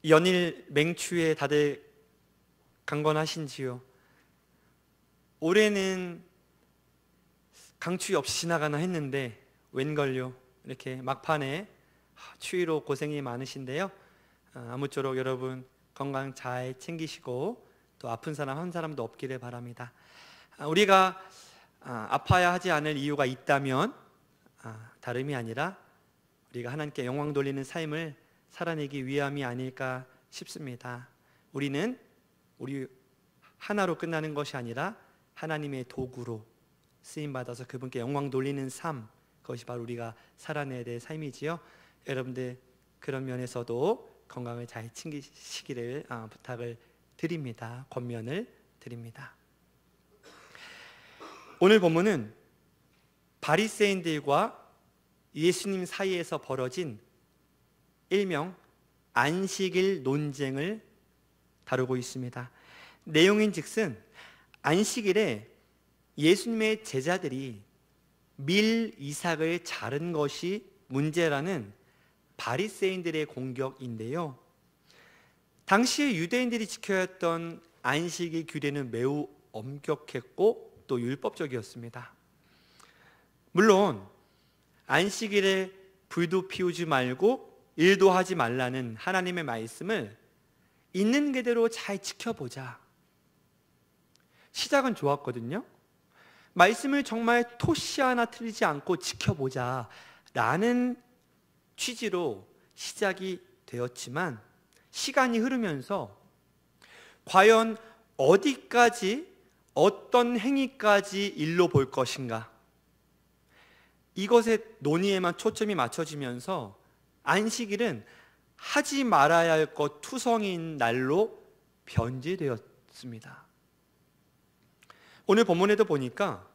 연일 맹추에 다들 강건하신지요? 올해는 강추위 없이 지나가나 했는데 웬걸요? 이렇게 막판에 추위로 고생이 많으신데요. 아무쪼록 여러분 건강 잘 챙기시고 또 아픈 사람 한 사람도 없기를 바랍니다. 우리가 아파야 하지 않을 이유가 있다면 다름이 아니라 우리가 하나님께 영광 돌리는 삶을 살아내기 위함이 아닐까 싶습니다. 우리는 우리 하나로 끝나는 것이 아니라 하나님의 도구로 쓰임받아서 그분께 영광 돌리는 삶, 그것이 바로 우리가 살아내야 될 삶이지요. 여러분들 그런 면에서도 건강을 잘 챙기시기를 부탁을 드립니다. 권면을 드립니다. 오늘 본문은 바리새인들과 예수님 사이에서 벌어진 일명 안식일 논쟁을 다루고 있습니다. 내용인즉슨 안식일에 예수님의 제자들이 밀 이삭을 자른 것이 문제라는 바리새인들의 공격인데요. 당시에 유대인들이 지켜야 했던 안식일 규례는 매우 엄격했고 또 율법적이었습니다. 물론 안식일에 불도 피우지 말고 일도 하지 말라는 하나님의 말씀을 있는 그대로 잘 지켜보자. 시작은 좋았거든요. 말씀을 정말 토시 하나 틀리지 않고 지켜보자 라는 취지로 시작이 되었지만 시간이 흐르면서 과연 어디까지 어떤 행위까지 일로 볼 것인가, 이것의 논의에만 초점이 맞춰지면서 안식일은 하지 말아야 할 것 투성인 날로 변질되었습니다. 오늘 본문에도 보니까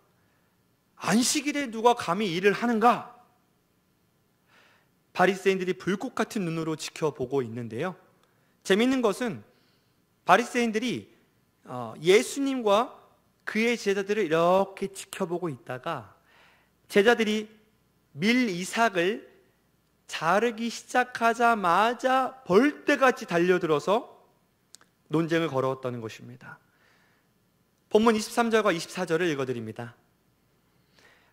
안식일에 누가 감히 일을 하는가? 바리새인들이 불꽃 같은 눈으로 지켜보고 있는데요. 재미있는 것은 바리새인들이 예수님과 그의 제자들을 이렇게 지켜보고 있다가 제자들이 밀 이삭을 자르기 시작하자마자 벌떼같이 달려들어서 논쟁을 걸어왔다는 것입니다. 본문 23절과 24절을 읽어드립니다.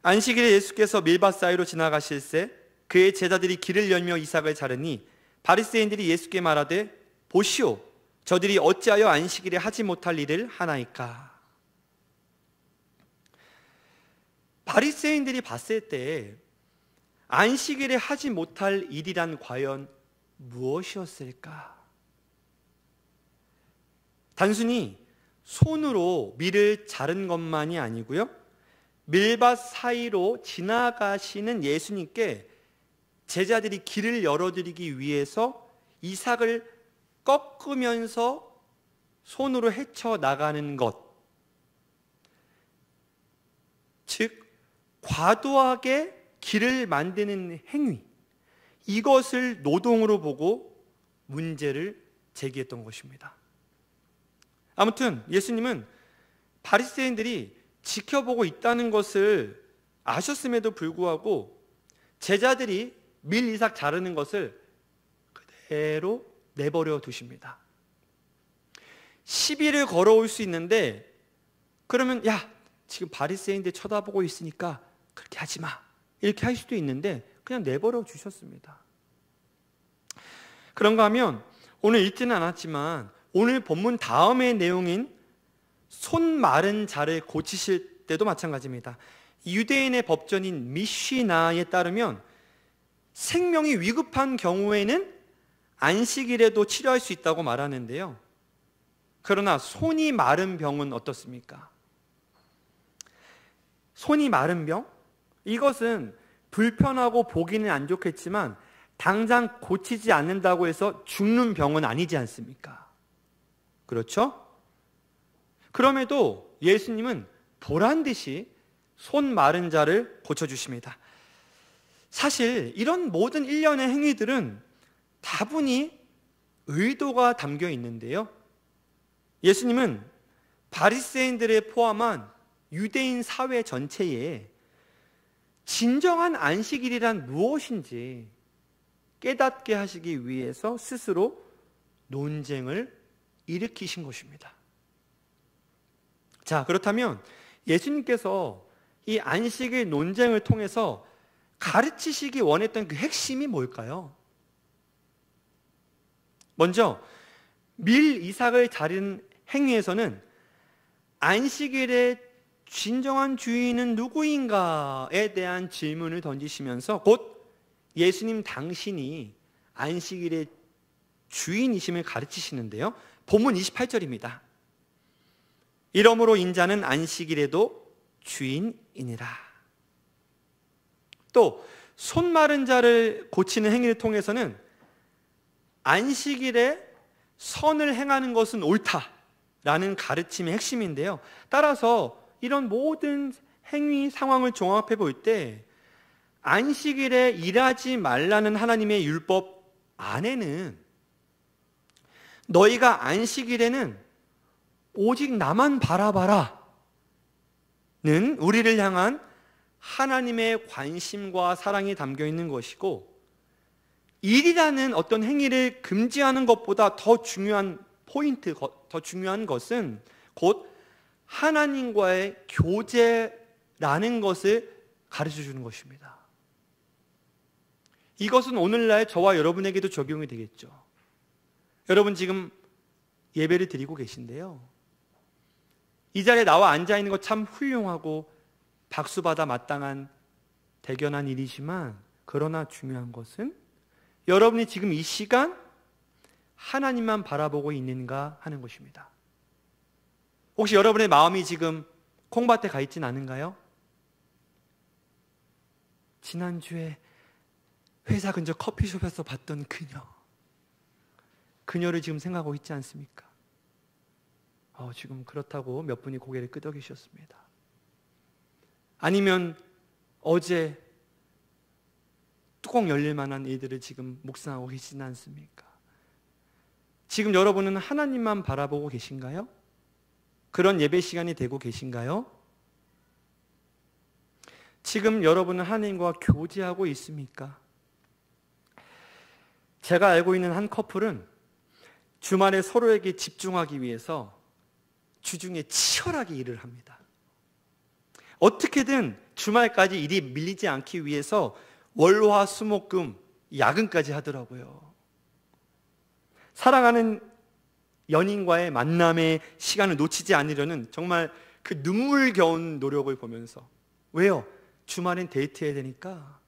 안식일에 예수께서 밀밭 사이로 지나가실새 그의 제자들이 길을 열며 이삭을 자르니 바리새인들이 예수께 말하되 보시오, 저들이 어찌하여 안식일에 하지 못할 일을 하나이까? 바리새인들이 봤을 때 안식일에 하지 못할 일이란 과연 무엇이었을까? 단순히 손으로 밀을 자른 것만이 아니고요, 밀밭 사이로 지나가시는 예수님께 제자들이 길을 열어드리기 위해서 이삭을 꺾으면서 손으로 헤쳐나가는 것, 즉 과도하게 길을 만드는 행위, 이것을 노동으로 보고 문제를 제기했던 것입니다. 아무튼 예수님은 바리새인들이 지켜보고 있다는 것을 아셨음에도 불구하고 제자들이 밀 이삭 자르는 것을 그대로 내버려 두십니다. 시비를 걸어올 수 있는데, 그러면 야, 지금 바리새인들 쳐다보고 있으니까 그렇게 하지 마, 이렇게 할 수도 있는데 그냥 내버려 주셨습니다. 그런가 하면 오늘 읽지는 않았지만 오늘 본문 다음의 내용인 손 마른 자를 고치실 때도 마찬가지입니다. 유대인의 법전인 미쉬나에 따르면 생명이 위급한 경우에는 안식일에도 치료할 수 있다고 말하는데요. 그러나 손이 마른 병은 어떻습니까? 손이 마른 병? 이것은 불편하고 보기는 안 좋겠지만 당장 고치지 않는다고 해서 죽는 병은 아니지 않습니까? 그렇죠? 그럼에도 예수님은 보란듯이 손 마른 자를 고쳐주십니다. 사실 이런 모든 일련의 행위들은 다분히 의도가 담겨 있는데요, 예수님은 바리새인들을 포함한 유대인 사회 전체에 진정한 안식일이란 무엇인지 깨닫게 하시기 위해서 스스로 논쟁을 일으키신 것입니다. 자, 그렇다면 예수님께서 이 안식일 논쟁을 통해서 가르치시기 원했던 그 핵심이 뭘까요? 먼저 밀 이삭을 자른 행위에서는 안식일의 진정한 주인은 누구인가에 대한 질문을 던지시면서 곧 예수님 당신이 안식일의 주인이심을 가르치시는데요. 본문 28절입니다. 이러므로 인자는 안식일에도 주인이니라. 또 손 마른 자를 고치는 행위를 통해서는 안식일에 선을 행하는 것은 옳다라는 가르침의 핵심인데요. 따라서 이런 모든 행위 상황을 종합해 볼 때 안식일에 일하지 말라는 하나님의 율법 안에는 너희가 안식일에는 오직 나만 바라봐라 는 우리를 향한 하나님의 관심과 사랑이 담겨 있는 것이고, 일이라는 어떤 행위를 금지하는 것보다 더 중요한 포인트, 더 중요한 것은 곧 하나님과의 교제라는 것을 가르쳐 주는 것입니다. 이것은 오늘날 저와 여러분에게도 적용이 되겠죠. 여러분 지금 예배를 드리고 계신데요, 이 자리에 나와 앉아 있는 것 참 훌륭하고 박수받아 마땅한 대견한 일이지만, 그러나 중요한 것은 여러분이 지금 이 시간 하나님만 바라보고 있는가 하는 것입니다. 혹시 여러분의 마음이 지금 콩밭에 가 있진 않은가요? 지난주에 회사 근처 커피숍에서 봤던 그녀를 지금 생각하고 있지 않습니까? 지금 그렇다고 몇 분이 고개를 끄덕이셨습니다. 아니면 어제 뚜껑 열릴 만한 일들을 지금 묵상하고 계시지 않습니까? 지금 여러분은 하나님만 바라보고 계신가요? 그런 예배 시간이 되고 계신가요? 지금 여러분은 하나님과 교제하고 있습니까? 제가 알고 있는 한 커플은 주말에 서로에게 집중하기 위해서 주중에 치열하게 일을 합니다. 어떻게든 주말까지 일이 밀리지 않기 위해서 월화수목금 야근까지 하더라고요. 사랑하는 연인과의 만남의 시간을 놓치지 않으려는 정말 그 눈물겨운 노력을 보면서, 왜요? 주말엔 데이트해야 되니까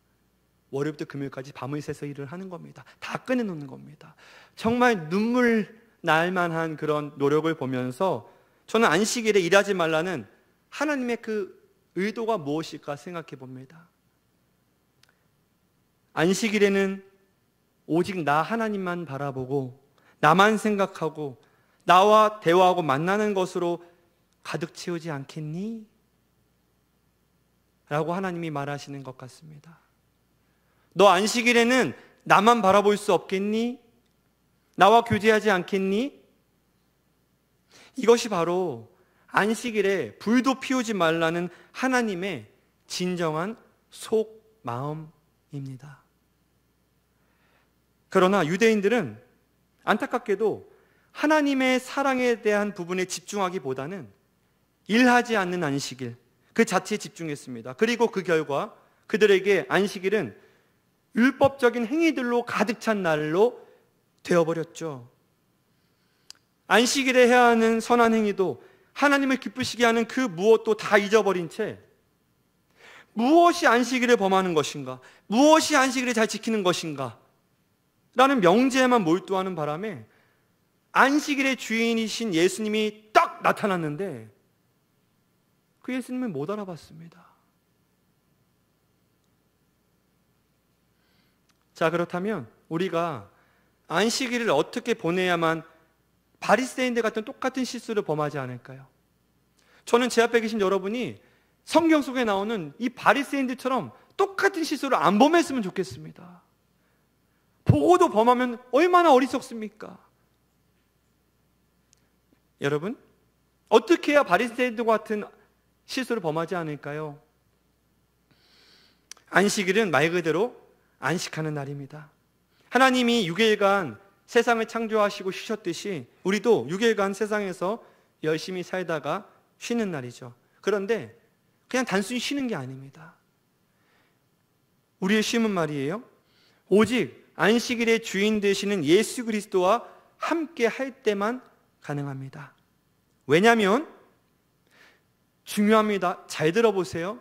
월요일부터 금요일까지 밤을 새서 일을 하는 겁니다. 다 꺼내놓는 겁니다. 정말 눈물 날 만한 그런 노력을 보면서 저는 안식일에 일하지 말라는 하나님의 그 의도가 무엇일까 생각해 봅니다. 안식일에는 오직 나 하나님만 바라보고 나만 생각하고 나와 대화하고 만나는 것으로 가득 채우지 않겠니? 라고 하나님이 말하시는 것 같습니다. 너 안식일에는 나만 바라볼 수 없겠니? 나와 교제하지 않겠니? 이것이 바로 안식일에 불도 피우지 말라는 하나님의 진정한 속마음입니다. 그러나 유대인들은 안타깝게도 하나님의 사랑에 대한 부분에 집중하기보다는 일하지 않는 안식일 그 자체에 집중했습니다. 그리고 그 결과 그들에게 안식일은 율법적인 행위들로 가득 찬 날로 되어버렸죠. 안식일에 해야 하는 선한 행위도 하나님을 기쁘시게 하는 그 무엇도 다 잊어버린 채 무엇이 안식일을 범하는 것인가, 무엇이 안식일을 잘 지키는 것인가 라는 명제에만 몰두하는 바람에 안식일의 주인이신 예수님이 딱 나타났는데 그 예수님을 못 알아봤습니다. 자, 그렇다면 우리가 안식일을 어떻게 보내야만 바리새인들 같은 똑같은 실수를 범하지 않을까요? 저는 제 앞에 계신 여러분이 성경 속에 나오는 이 바리새인들처럼 똑같은 실수를 안 범했으면 좋겠습니다. 보고도 범하면 얼마나 어리석습니까? 여러분, 어떻게 해야 바리새인들 같은 실수를 범하지 않을까요? 안식일은 말 그대로 안식하는 날입니다. 하나님이 6일간 세상을 창조하시고 쉬셨듯이 우리도 6일간 세상에서 열심히 살다가 쉬는 날이죠. 그런데 그냥 단순히 쉬는 게 아닙니다. 우리의 쉼은 말이에요, 오직 안식일의 주인 되시는 예수 그리스도와 함께 할 때만 가능합니다. 왜냐하면 중요합니다. 잘 들어보세요.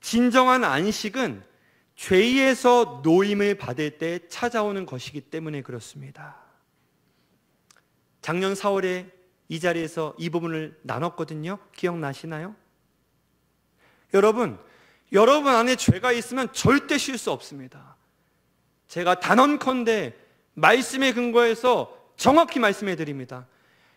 진정한 안식은 죄에서 노임을 받을 때 찾아오는 것이기 때문에 그렇습니다. 작년 4월에 이 자리에서 이 부분을 나눴거든요. 기억나시나요? 여러분 안에 죄가 있으면 절대 쉴 수 없습니다. 제가 단언컨대 말씀에 근거해서 정확히 말씀해 드립니다.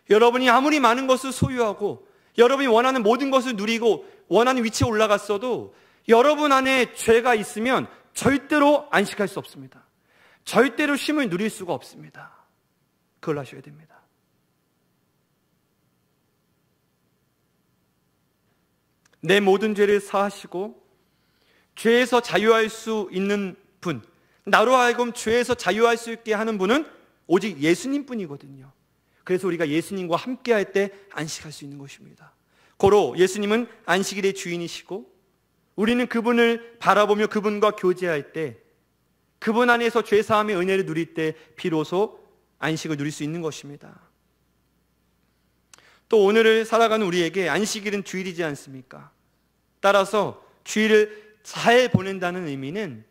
여러분이 아무리 많은 것을 소유하고 여러분이 원하는 모든 것을 누리고 원하는 위치에 올라갔어도 여러분 안에 죄가 있으면 절대로 안식할 수 없습니다. 절대로 쉼을 누릴 수가 없습니다. 그걸 아셔야 됩니다. 내 모든 죄를 사하시고 죄에서 자유할 수 있는 분, 나로 하여금 죄에서 자유할 수 있게 하는 분은 오직 예수님 뿐이거든요. 그래서 우리가 예수님과 함께 할 때 안식할 수 있는 것입니다. 고로 예수님은 안식일의 주인이시고 우리는 그분을 바라보며 그분과 교제할 때, 그분 안에서 죄사함의 은혜를 누릴 때 비로소 안식을 누릴 수 있는 것입니다. 또 오늘을 살아가는 우리에게 안식일은 주일이지 않습니까? 따라서 주일을 잘 보낸다는 의미는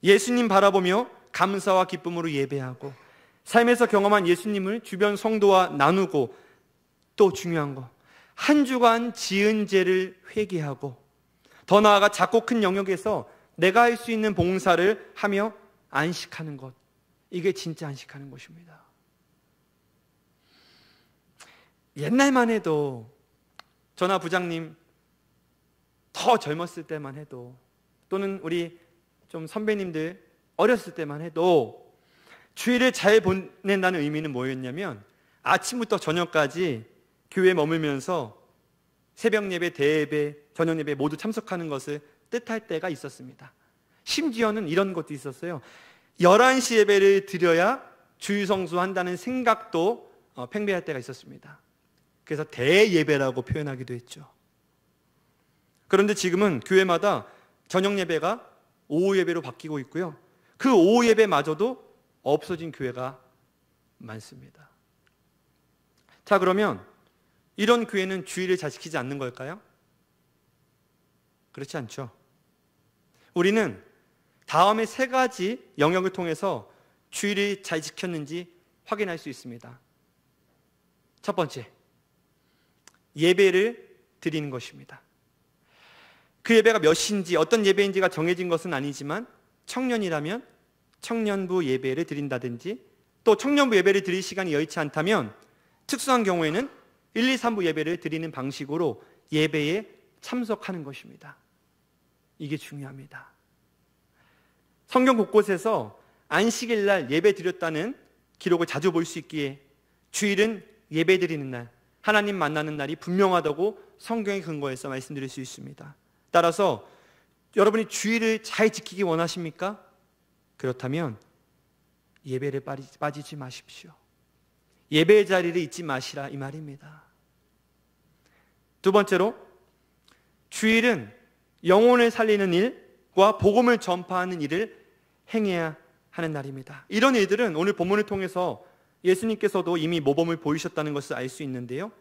예수님 바라보며 감사와 기쁨으로 예배하고 삶에서 경험한 예수님을 주변 성도와 나누고, 또 중요한 거, 한 주간 지은 죄를 회개하고 더 나아가 작고 큰 영역에서 내가 할 수 있는 봉사를 하며 안식하는 것, 이게 진짜 안식하는 것입니다. 옛날만 해도, 저나 부장님 더 젊었을 때만 해도, 또는 우리 좀 선배님들 어렸을 때만 해도 주일을 잘 보낸다는 의미는 뭐였냐면 아침부터 저녁까지 교회에 머물면서 새벽 예배, 대예배, 저녁 예배 모두 참석하는 것을 뜻할 때가 있었습니다. 심지어는 이런 것도 있었어요. 11시 예배를 드려야 주일 성수한다는 생각도 팽배할 때가 있었습니다. 그래서 대예배라고 표현하기도 했죠. 그런데 지금은 교회마다 저녁 예배가 오후 예배로 바뀌고 있고요, 그 오후 예배마저도 없어진 교회가 많습니다. 자, 그러면 이런 교회는 주일을 잘 지키지 않는 걸까요? 그렇지 않죠. 우리는 다음의 세 가지 영역을 통해서 주일을 잘 지켰는지 확인할 수 있습니다. 첫 번째, 예배를 드리는 것입니다. 그 예배가 몇인지, 어떤 예배인지가 정해진 것은 아니지만 청년이라면 청년부 예배를 드린다든지, 또 청년부 예배를 드릴 시간이 여의치 않다면 특수한 경우에는 1, 2, 3부 예배를 드리는 방식으로 예배에 참석하는 것입니다. 이게 중요합니다. 성경 곳곳에서 안식일 날 예배 드렸다는 기록을 자주 볼 수 있기에 주일은 예배 드리는 날, 하나님 만나는 날이 분명하다고 성경의 근거에서 말씀드릴 수 있습니다. 따라서 여러분이 주일을 잘 지키기 원하십니까? 그렇다면 예배를 빠지지 마십시오. 예배의 자리를 잊지 마시라, 이 말입니다. 두 번째로, 주일은 영혼을 살리는 일과 복음을 전파하는 일을 행해야 하는 날입니다. 이런 일들은 오늘 본문을 통해서 예수님께서도 이미 모범을 보이셨다는 것을 알 수 있는데요,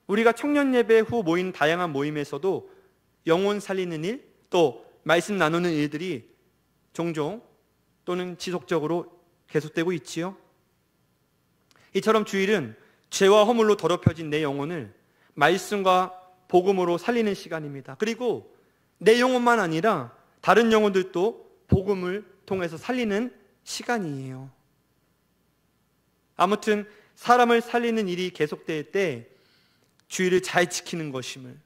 우리가 청년 예배 후 모인 다양한 모임에서도 영혼 살리는 일, 또 말씀 나누는 일들이 종종 또는 지속적으로 계속되고 있지요. 이처럼 주일은 죄와 허물로 더럽혀진 내 영혼을 말씀과 복음으로 살리는 시간입니다. 그리고 내 영혼만 아니라 다른 영혼들도 복음을 통해서 살리는 시간이에요. 아무튼 사람을 살리는 일이 계속될 때 주일을 잘 지키는 것임을,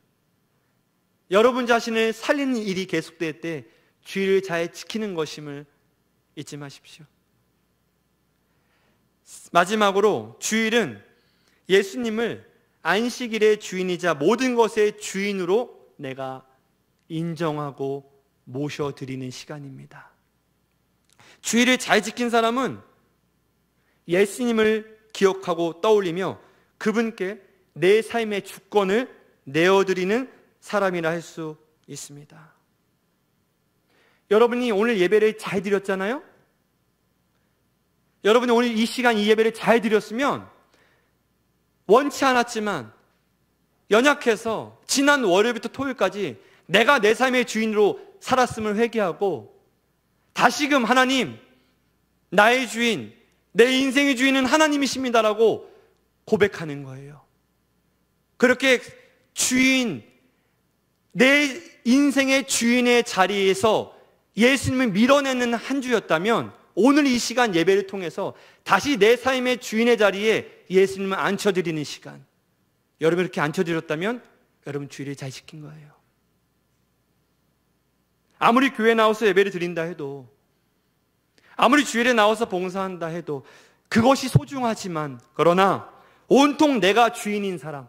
여러분 자신을 살리는 일이 계속될 때 주일을 잘 지키는 것임을 잊지 마십시오. 마지막으로, 주일은 예수님을 안식일의 주인이자 모든 것의 주인으로 내가 인정하고 모셔드리는 시간입니다. 주일을 잘 지킨 사람은 예수님을 기억하고 떠올리며 그분께 내 삶의 주권을 내어드리는 사람이라 할 수 있습니다. 여러분이 오늘 예배를 잘 드렸잖아요? 여러분이 오늘 이 시간 이 예배를 잘 드렸으면 원치 않았지만 연약해서 지난 월요일부터 토요일까지 내가 내 삶의 주인으로 살았음을 회개하고 다시금 하나님, 나의 주인, 내 인생의 주인은 하나님이십니다라고 고백하는 거예요. 그렇게 주인, 내 인생의 주인의 자리에서 예수님을 밀어내는 한 주였다면 오늘 이 시간 예배를 통해서 다시 내 삶의 주인의 자리에 예수님을 앉혀드리는 시간, 여러분 이렇게 앉혀드렸다면 여러분 주일을 잘 지킨 거예요. 아무리 교회 나와서 예배를 드린다 해도, 아무리 주일에 나와서 봉사한다 해도 그것이 소중하지만, 그러나 온통 내가 주인인 사람,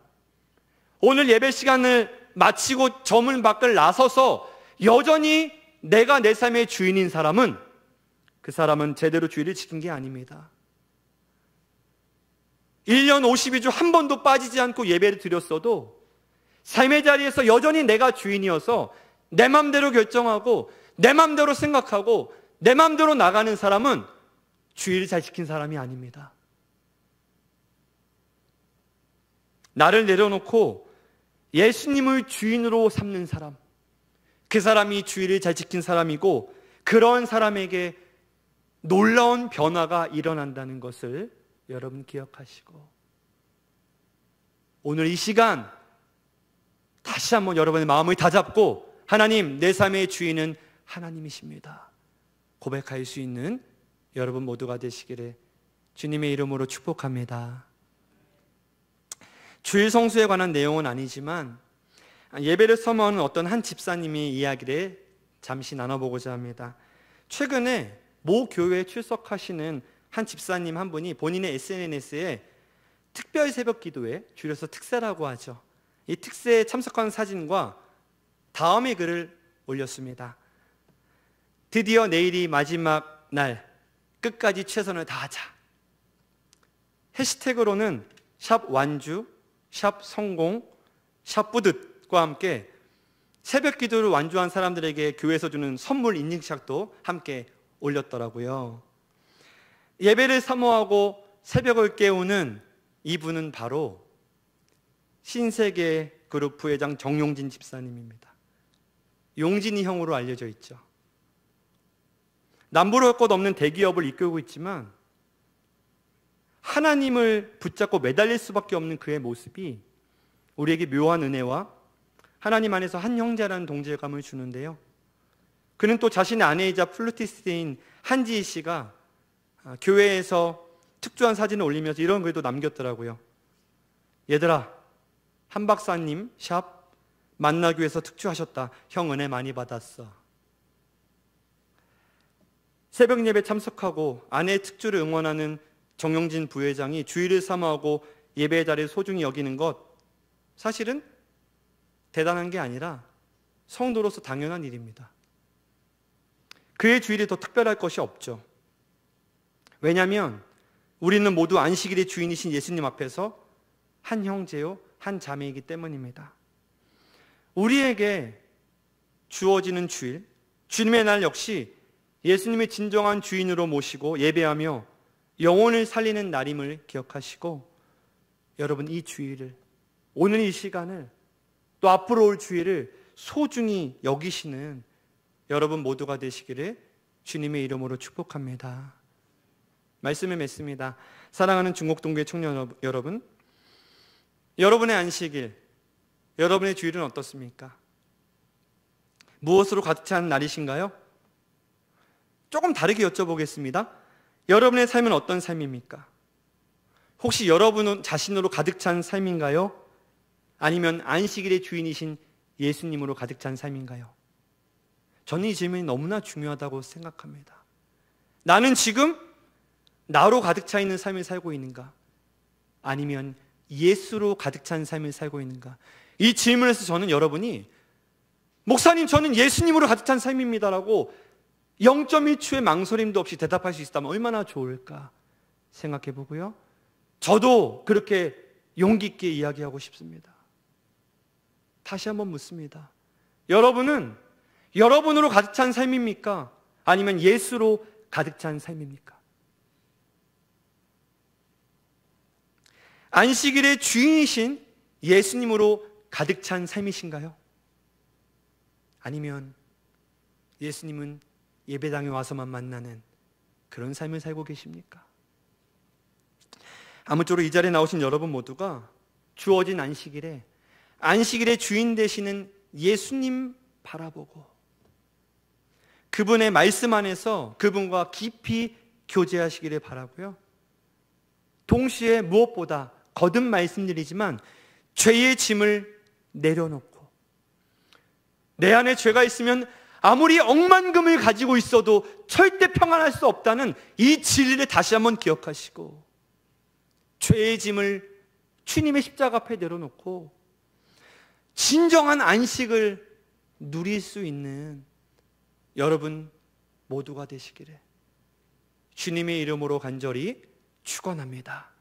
오늘 예배 시간을 마치고 저문 밖을 나서서 여전히 내가 내 삶의 주인인 사람은, 그 사람은 제대로 주일을 지킨 게 아닙니다. 1년 52주 한 번도 빠지지 않고 예배를 드렸어도 삶의 자리에서 여전히 내가 주인이어서 내 맘대로 결정하고 내 맘대로 생각하고 내 맘대로 나가는 사람은 주일을 잘 지킨 사람이 아닙니다. 나를 내려놓고 예수님을 주인으로 삼는 사람, 그 사람이 주일을 잘 지킨 사람이고, 그런 사람에게 놀라운 변화가 일어난다는 것을 여러분 기억하시고, 오늘 이 시간 다시 한번 여러분의 마음을 다잡고 하나님, 내 삶의 주인은 하나님이십니다 고백할 수 있는 여러분 모두가 되시기를 주님의 이름으로 축복합니다. 주일 성수에 관한 내용은 아니지만 예배를 사모하는 어떤 한 집사님의 이야기를 잠시 나눠보고자 합니다. 최근에 모 교회에 출석하시는 한 집사님 한 분이 본인의 SNS에 특별 새벽 기도회, 줄여서 특세라고 하죠, 이 특세에 참석한 사진과 다음의 글을 올렸습니다. 드디어 내일이 마지막 날, 끝까지 최선을 다하자. 해시태그로는 샵 완주, 샵 성공, 샵 뿌듯과 함께 새벽 기도를 완주한 사람들에게 교회에서 주는 선물 인증샷도 함께 올렸더라고요. 예배를 사모하고 새벽을 깨우는 이분은 바로 신세계 그룹 부회장 정용진 집사님입니다. 용진이 형으로 알려져 있죠. 남부러울 것 없는 대기업을 이끌고 있지만 하나님을 붙잡고 매달릴 수밖에 없는 그의 모습이 우리에게 묘한 은혜와 하나님 안에서 한 형제라는 동질감을 주는데요, 그는 또 자신의 아내이자 플루티스트인 한지희 씨가 교회에서 특조한 사진을 올리면서 이런 글도 남겼더라고요. 얘들아, 한 박사님 샵 만나기 위해서 특주하셨다. 형 은혜 많이 받았어. 새벽 예배 참석하고 아내의 특주를 응원하는 정용진 부회장이 주일을 사모하고 예배의 자리를 소중히 여기는 것, 사실은 대단한 게 아니라 성도로서 당연한 일입니다. 그의 주일이 더 특별할 것이 없죠. 왜냐하면 우리는 모두 안식일의 주인이신 예수님 앞에서 한 형제요 한 자매이기 때문입니다. 우리에게 주어지는 주일, 주님의 날 역시 예수님의 진정한 주인으로 모시고 예배하며 영혼을 살리는 날임을 기억하시고, 여러분 이 주일을, 오늘 이 시간을, 또 앞으로 올 주일을 소중히 여기시는 여러분 모두가 되시기를 주님의 이름으로 축복합니다. 말씀을 맺습니다. 사랑하는 중곡동교회 청년 여러분, 여러분의 안식일, 여러분의 주일은 어떻습니까? 무엇으로 가득 찬 날이신가요? 조금 다르게 여쭤보겠습니다. 여러분의 삶은 어떤 삶입니까? 혹시 여러분 자신으로 가득 찬 삶인가요? 아니면 안식일의 주인이신 예수님으로 가득 찬 삶인가요? 저는 이 질문이 너무나 중요하다고 생각합니다. 나는 지금 나로 가득 차 있는 삶을 살고 있는가? 아니면 예수로 가득 찬 삶을 살고 있는가? 이 질문에서 저는 여러분이 목사님 저는 예수님으로 가득 찬 삶입니다라고 0.1초의 망설임도 없이 대답할 수 있다면 얼마나 좋을까 생각해 보고요. 저도 그렇게 용기 있게 이야기하고 싶습니다. 다시 한번 묻습니다. 여러분은 여러분으로 가득 찬 삶입니까? 아니면 예수로 가득 찬 삶입니까? 안식일의 주인이신 예수님으로 가득 찬 삶이신가요? 아니면 예수님은 예배당에 와서만 만나는 그런 삶을 살고 계십니까? 아무쪼록 이 자리에 나오신 여러분 모두가 주어진 안식일에 안식일의 주인 되시는 예수님 바라보고 그분의 말씀 안에서 그분과 깊이 교제하시기를 바라고요. 동시에 무엇보다 거듭 말씀드리지만 죄의 짐을 내려놓고 내 안에 죄가 있으면 아무리 억만금을 가지고 있어도 절대 평안할 수 없다는 이 진리를 다시 한번 기억하시고 죄의 짐을 주님의 십자가 앞에 내려놓고 진정한 안식을 누릴 수 있는 여러분 모두가 되시기를 주님의 이름으로 간절히 축원합니다.